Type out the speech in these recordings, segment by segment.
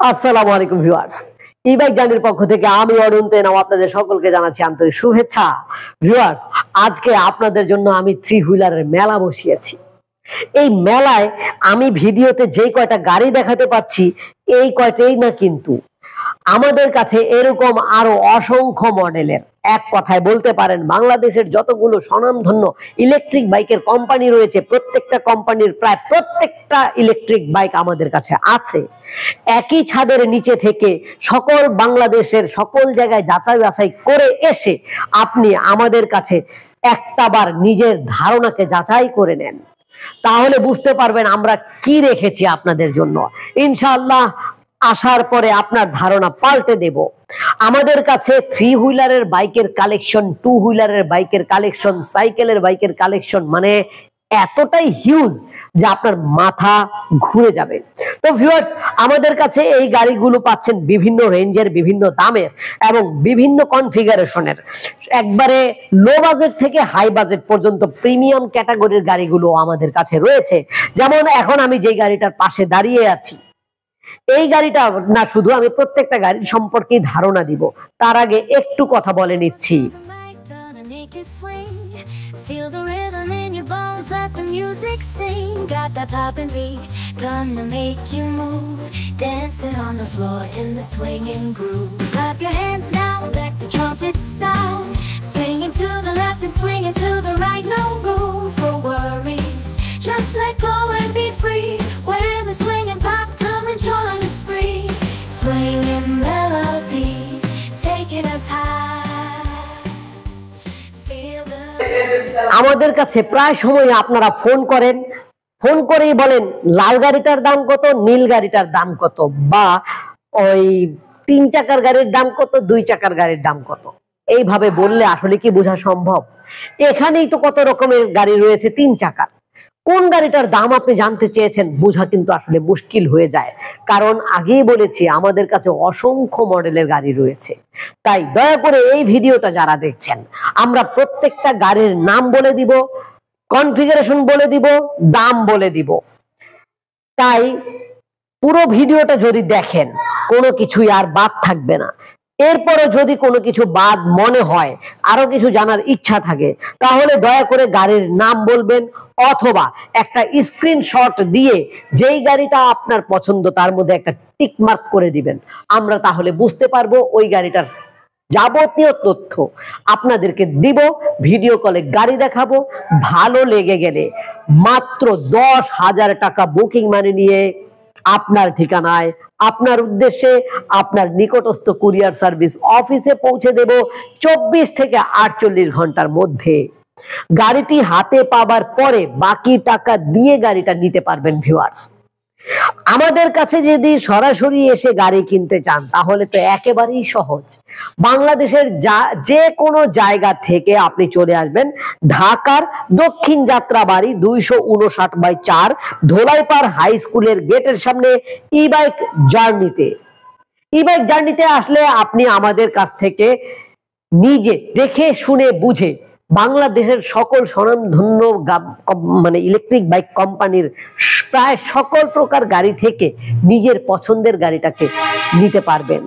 আসসালামু আলাইকুম viewers, e-bike জার্নির পক্ষ থেকে আমি অরুণ তেনাও আপনাদের সকলকে জানাচ্ছি আন্তরিক শুভেচ্ছা। ভিউয়ার্স, আজকে আপনাদের জন্য আমি থ্রি হুইলারের মেলা বসিয়েছি। এই মেলায় আমি ভিডিওতে যেই কয়টা গাড়ি দেখাতে পারছি এই কয়টাই না, কিন্তু আমাদের কাছে এরকম আরো অসংখ্য মডেলের, এক কথায় বলতে পারেন বাংলাদেশের যতগুলো স্বনামধন্য ইলেকট্রিক বাইকের কোম্পানি রয়েছে প্রত্যেকটা কোম্পানির প্রায় প্রত্যেকটা ইলেকট্রিক বাইক আমাদের কাছে আছে। একই ছাদের নিচে থেকে সকল বাংলাদেশের সকল জায়গায় যাচাই বাছাই করে এসে আপনি আমাদের কাছে একটাবার নিজের ধারণাকে যাচাই করে নেন, তাহলে বুঝতে পারবেন আমরা কি রেখেছি আপনাদের জন্য। ইনশাআল্লাহ আসার পরে আপনার ধারণা পাল্টে দেব। আমাদের কাছে থ্রি হুইলারের বাইকের কালেকশন, টু হুইলারের বাইকের কালেকশন, সাইকেলের বাইকের কালেকশন মানে এতটাই হিউজ যে আপনার মাথা ঘুরে যাবে। তো ভিউয়ার্স, আমাদের কাছে এই গাড়িগুলো পাচ্ছেন বিভিন্ন রেঞ্জের, বিভিন্ন দামের এবং বিভিন্ন কনফিগারেশনের। একবারে লো বাজেট থেকে হাই বাজেট পর্যন্ত প্রিমিয়াম ক্যাটাগরির গাড়িগুলো আমাদের কাছে রয়েছে। যেমন এখন আমি যে গাড়িটার পাশে দাঁড়িয়ে আছি, এই গাড়িটা না, শুধু আমি প্রত্যেকটা গাড়ির সম্পর্কে ধারণা দিব, তার আগে একটু কথা বলে নিচ্ছি। Feel the rhythm in your bones, let the music sing. Got that poppin' beat, gonna make you move. Dancing on the floor in the swinging groove. Clap your hands now, let the trumpets sound. Swinging to the left and swinging to the right, no room for worries. Just let go and be free. When the swinging pop, come and join the spree. Swinging melodies, taking us high. আমাদের কাছে প্রায় সময় আপনারা phone করেন, phone করেই বলেন লাল গাড়িটার দাম কত, নীল গাড়িটার দাম কত, বা ওই 3 চাকার গাড়ির দাম কত, 2 চাকার গাড়ির দাম কত। এইভাবে বললে আসলে কি বোঝা সম্ভব? এখানেই তো কত রকমের গাড়ি রয়েছে 3 চাকার। কোন গাড়িটার দাম আপনি জানতে চেয়েছেন, বোঝা কিন্তু আসলে মুশকিল হয়ে যায়, কারণ আগেই বলেছি আমাদের কাছে অসংখ্য মডেলের গাড়ি রয়েছে। তাই দয়া করে এই ভিডিওটা যারা দেখছেন, আমরা প্রত্যেকটা গাড়ির নাম বলে দিব, কনফিগারেশন বলে দিব, দাম বলে দিব। তাই পুরো ভিডিওটা যদি দেখেন কোনো কিছুই আর বাদ থাকবে না। এরপরে যদি কোনো কিছু বাদ মনে হয়, আরো কিছু জানার ইচ্ছা থাকে, তাহলে দয়া করে গাড়ির নাম বলবেন অথবা একটা স্ক্রিনশট দিয়ে যেই গাড়িটা আপনার পছন্দ তার মধ্যে একটা টিক মার্ক করে দিবেন। আমরা তাহলে বুঝতে পারবো ওই গাড়িটার যাবতীয় তথ্য আপনাদেরকে দিব, ভিডিও কলে গাড়ি দেখাবো। ভালো লেগে গেলে মাত্র 10,000 টাকা বুকিং মানি নিয়ে আপনার ঠিকানায়, আপনার উদ্দেশ্যে, আপনার নিকটস্থ কুরিয়ার সার্ভিস অফিসে পৌঁছে দেব 24 থেকে 48 ঘন্টার মধ্যে। গাড়িটি হাতে পাবার পরে বাকি টাকা দিয়ে গাড়িটা নিতে পারবেন। ভিউয়ার্স, আমাদের কাছে যদি সরাসরি এসে গাড়ি কিনতে চান তাহলে তো একেবারেই সহজ। বাংলাদেশের যে কোনো জায়গা থেকে আপনি চলে আসবেন ঢাকার দক্ষিণ যাত্রাবাড়ি 259/4 ধোলাইপাড় হাই স্কুলের গেটের সামনে ই-বাইক জার্নিতে। ই-বাইক জার্নিতে আসলে আপনি আমাদের কাছ থেকে নিজে দেখে শুনে বুঝে বাংলাদেশের সকল স্বনামধন্য মানে ইলেকট্রিক বাইক কোম্পানির প্রায় সকল প্রকার গাড়ি থেকে নিজের পছন্দের গাড়িটাকে নিতে পারবেন।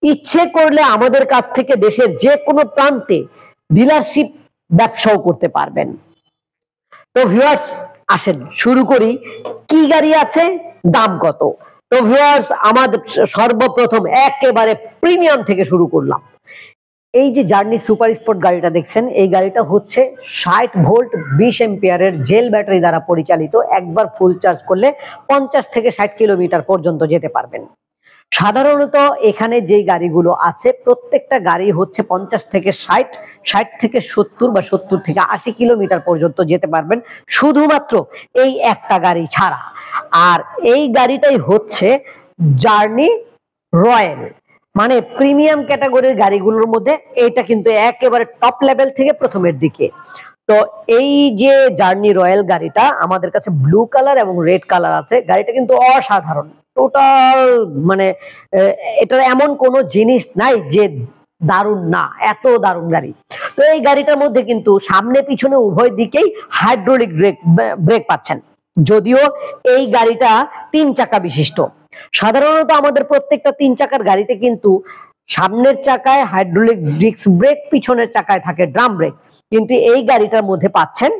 ইচ্ছে করলে আমাদের কাছ থেকে দেশের যে কোনো প্রান্তে ডিলারশিপ ব্যবসাও করতে পারবেন। তো ভিউয়ার্স, আসেন শুরু করি। কি গাড়ি আছে, দাম কত। তো ভিউয়ার্স, আমাদের সর্বপ্রথম একেবারে প্রিমিয়াম থেকে শুরু করলাম। এই যে জার্নি সুপার স্পোর্ট গাড়িটা দেখছেন, এই গাড়িটা হচ্ছে 60 ভোল্ট 20 এম্পিয়ারের জেল ব্যাটারি দ্বারা পরিচালিত। একবার ফুল চার্জ করলে 50 থেকে 60 কিলোমিটার পর্যন্ত যেতে পারবেন। সাধারণত এখানে যেই গাড়িগুলো আছে প্রত্যেকটা গাড়ি হচ্ছে 50 থেকে 60, 60 থেকে 70 বা 70 থেকে 80 কিলোমিটার পর্যন্ত যেতে পারবেন, শুধুমাত্র এই একটা গাড়ি ছাড়া। আর এই গাড়িটাই হচ্ছে জার্নি রয়্যাল, মানে প্রিমিয়াম ক্যাটাগরির গাড়িগুলোর মধ্যে এটা কিন্তু একেবারে টপ লেভেল থেকে প্রথমের দিকে। তো এই যে জার্নি রয়্যাল গাড়িটা আমাদের কাছে ব্লু কালার এবং রেড কালার আছে। গাড়িটা কিন্তু অসাধারণ, টোটাল মানে এটার এমন কোনো জিনিস নাই যে দারুণ না, এত দারুণ গাড়ি। তো এই গাড়িটার মধ্যে কিন্তু সামনে পিছনে উভয় দিকেই হাইড্রোলিক ব্রেক পাচ্ছেন, যদিও এই গাড়িটা 3 চাকা বিশিষ্ট। সাধারণত আমাদের প্রত্যেকটা 3 চাকার গাড়িতে কিন্তু সামনের চাকায় হাইড্রোলিক ডিস্ক ব্রেক, পিছনের চাকায় থাকে ড্রাম ব্রেক, কিন্তু এই গাড়িটার মধ্যে পাচ্ছেন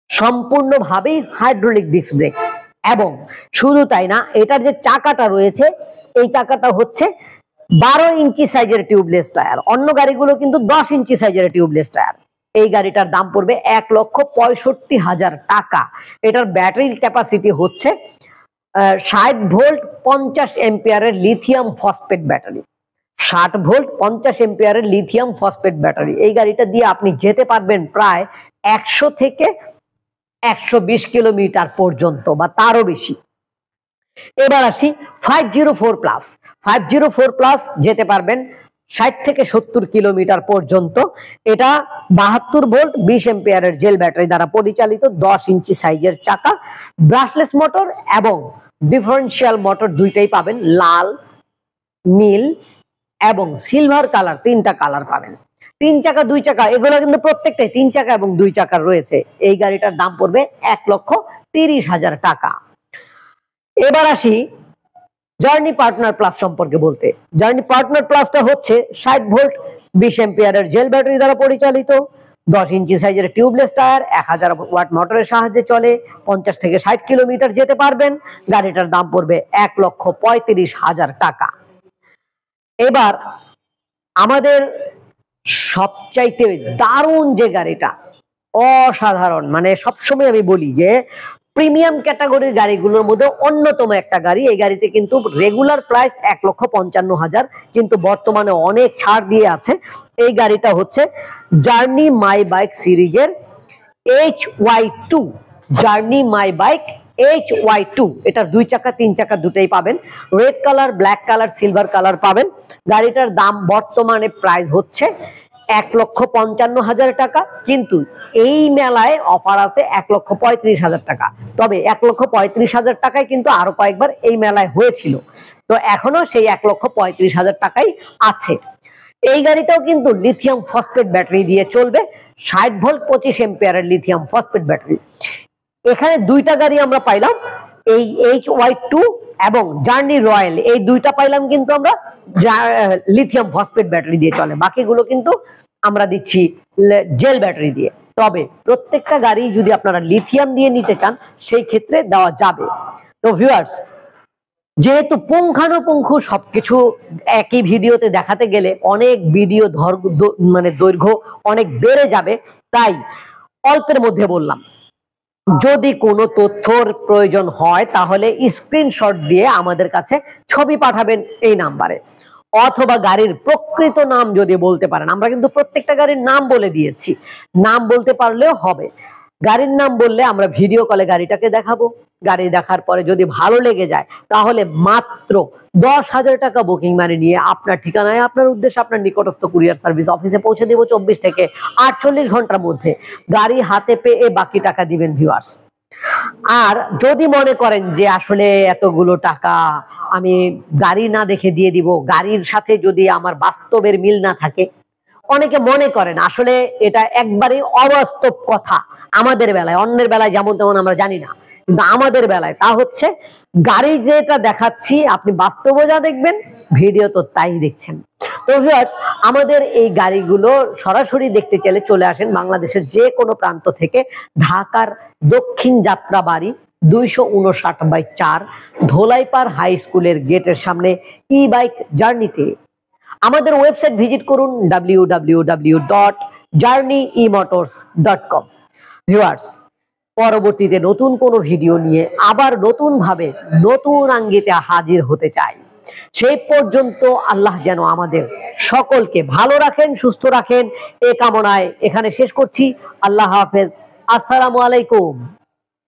সম্পূর্ণভাবেই হাইড্রোলিক ডিস্ক ব্রেক। এবং শুধু তাই না, এটার যে চাকাটা রয়েছে এই চাকাটা হচ্ছে 12 ইঞ্চি সাইজের টিউবলেস টায়ার। অন্য গাড়িগুলো কিন্তু 10 ইঞ্চি সাইজের টিউবলেস টায়ার। এই গাড়িটার দাম পড়বে 1,65,000 টাকা। এটার ব্যাটারির ক্যাপাসিটি হচ্ছে 60 ভোল্ট 50 এম্পিয়ারের লিথিয়াম ফসফেট ব্যাটারি। 60 ভোল্ট 50 এম্পিয়ারের লিথিয়াম ফসফেট ব্যাটারি। এই গাড়িটা দিয়ে আপনি যেতে পারবেন প্রায় 100 থেকে 120 কিলোমিটার পর্যন্ত বা তারও বেশি। এবার আসি 504 প্লাস। 504 প্লাস যেতে পারবেন 60 থেকে 70 কিলোমিটার পর্যন্ত। এটা 72 ভোল্ট 20 এম্পিয়ারের জেল ব্যাটারি দ্বারা পরিচালিত, 10 ইঞ্চি সাইজের চাকা, ব্রাশলেস মোটর এবং ডিফারেন্সিয়াল মোটর দুইটাই পাবেন, লাল, নীল এবং সিলভার কালার, 3টা কালার পাবেন। 3 চাকা 2 চাকা এগুলো কিন্তু প্রত্যেকটাই 3 চাকা এবং 2 চাকার রয়েছে। এই গাড়িটার দাম পড়বে 1,30,000 টাকা। এবার আসি জার্নি পার্টনার প্লাস সম্পর্কে বলতে। জার্নি পার্টনার প্লাসটা হচ্ছে 60 ভোল্ট 20 এম্পিয়ারের জেল ব্যাটারি দ্বারা পরিচালিত, 10 ইঞ্চি সাইজের টিউবলেস টায়ার, 1000 ওয়াট মোটরের সাহায্যে চলে, 50 থেকে 60 কিলোমিটার যেতে পারবেন। গাড়িটার দাম পড়বে 1,35,000 টাকা। এবার আমাদের সবচাইতে দারুণ যে গাড়িটা, অসাধারণ, মানে সবসময় আমি বলি যে প্রিমিয়াম ক্যাটাগরির গাড়িগুলোর মধ্যে অন্যতম একটা গাড়ি। এই গাড়িতে কিন্তু রেগুলার প্রাইস 1,55,000, কিন্তু বর্তমানে অনেক ছাড় দিয়ে আছে। এই গাড়িটা হচ্ছে জার্নি মাই বাইক সিরিজের HY2। Journey my bike HY2, এটার 2 চাকা 3 চাকা দুটাই পাবেন। Red colour, black colour, silver colour পাবেন। গাড়িটার দাম বর্তমানে প্রাইস হচ্ছে 1,55,000 টাকা, কিন্তু এই মেলায় অফার আছে 1,35,000 টাকা। তবে 1,35,000 টাকায় কিন্তু আরো কয়েকবার এই মেলায় হয়েছিল, তো এখনো সেই 1,35,000 টাকাই আছে। এই গাড়িটাও কিন্তু লিথিয়াম ফসফেট ব্যাটারি দিয়ে চলবে, 60 ভোল্ট 25 এম্পিয়ারের লিথিয়াম ফসফেট ব্যাটারি। এখানে 2টা গাড়ি আমরা পাইলাম, এই HY2 এবং জার্নি রয়্যাল, এই 2টা পাইলাম কিন্তু আমরা লিথিয়াম ফসফেট ব্যাটারি দিয়ে চলে, বাকিগুলো কিন্তু আমরা দিচ্ছি জেল ব্যাটারি দিয়ে। তবে প্রত্যেকটা গাড়ি যদি আপনারা লিথিয়াম দিয়ে নিতে চান সেই ক্ষেত্রে দেওয়া যাবে। তো ভিউয়ার্স, যেহেতু পুঙ্খানুপুঙ্খ সবকিছু একই ভিডিওতে দেখাতে গেলে অনেক ভিডিও মানে দৈর্ঘ্য অনেক বেড়ে যাবে, তাই অল্পের মধ্যে বললাম। যদি কোনো তথ্যর প্রয়োজন হয় তাহলে স্ক্রিনশট দিয়ে আমাদের কাছে ছবি পাঠাবেন এই নাম্বারে, অথবা গাড়ির প্রকৃত নাম যদি বলতে পারেন। আমরা কিন্তু প্রত্যেকটা গাড়ির নাম বলে দিয়েছি, নাম বলতে পারলেও হবে। গাড়ির নাম বললে আমরা ভিডিও কলে গাড়িটাকে দেখাবো। গাড়ি দেখার পরে যদি ভালো লেগে যায় তাহলে মাত্র 10,000 টাকা বুকিং মানি নিয়ে আপনার ঠিকানায়, আপনার উদ্দেশ্যে, আপনার নিকটস্থ কুরিয়ার সার্ভিস অফিসে পৌঁছে দেব 24 থেকে 48 ঘন্টার মধ্যে। গাড়ি হাতে পেয়ে বাকি টাকা দিবেন ভিউয়ার্স। আর যদি মনে করেন যে আসলে এতগুলো টাকা আমি গাড়ি না দেখে দিয়ে দিব, গাড়ির সাথে যদি আমার বাস্তবের মিল না থাকে, অনেকে মনে করেন, আসলে এটা একবারে অবাস্তব কথা। আমাদের বেলায়, অন্যের বেলায় যেমন তেমন আমরা জানি না, কিন্তু আমাদের বেলায় তা হচ্ছে গাড়ি যেটা দেখাচ্ছি আপনি বাস্তবে যা দেখবেন, ভিডিও তো তাই দেখছেন। তো ভিউয়ার্স, আমাদের এই গাড়িগুলো সরাসরি দেখতে চাইলে চলে আসেন বাংলাদেশের যে কোনো প্রান্ত থেকে। ঢাকার দক্ষিণ যাত্রাবাড়ি 259/4 ধোলাইপাড় হাই স্কুলের গেটের সামনে ই বাইক জার্নিতে। আমাদের ওয়েবসাইট ভিজিট করুন www.journeymotors.com। ভিউয়ার্স, পরবর্তীতে নতুন কোনো ভিডিও নিয়ে আবার নতুন ভাবে, নতুন আঙ্গিকে হাজির হতে চাই। সেই পর্যন্ত আল্লাহ যেন আমাদের সকলকে ভালো রাখেন, সুস্থ রাখেন, এ কামনায় এখানে শেষ করছি। আল্লাহ হাফেজ, আসসালামু আলাইকুম।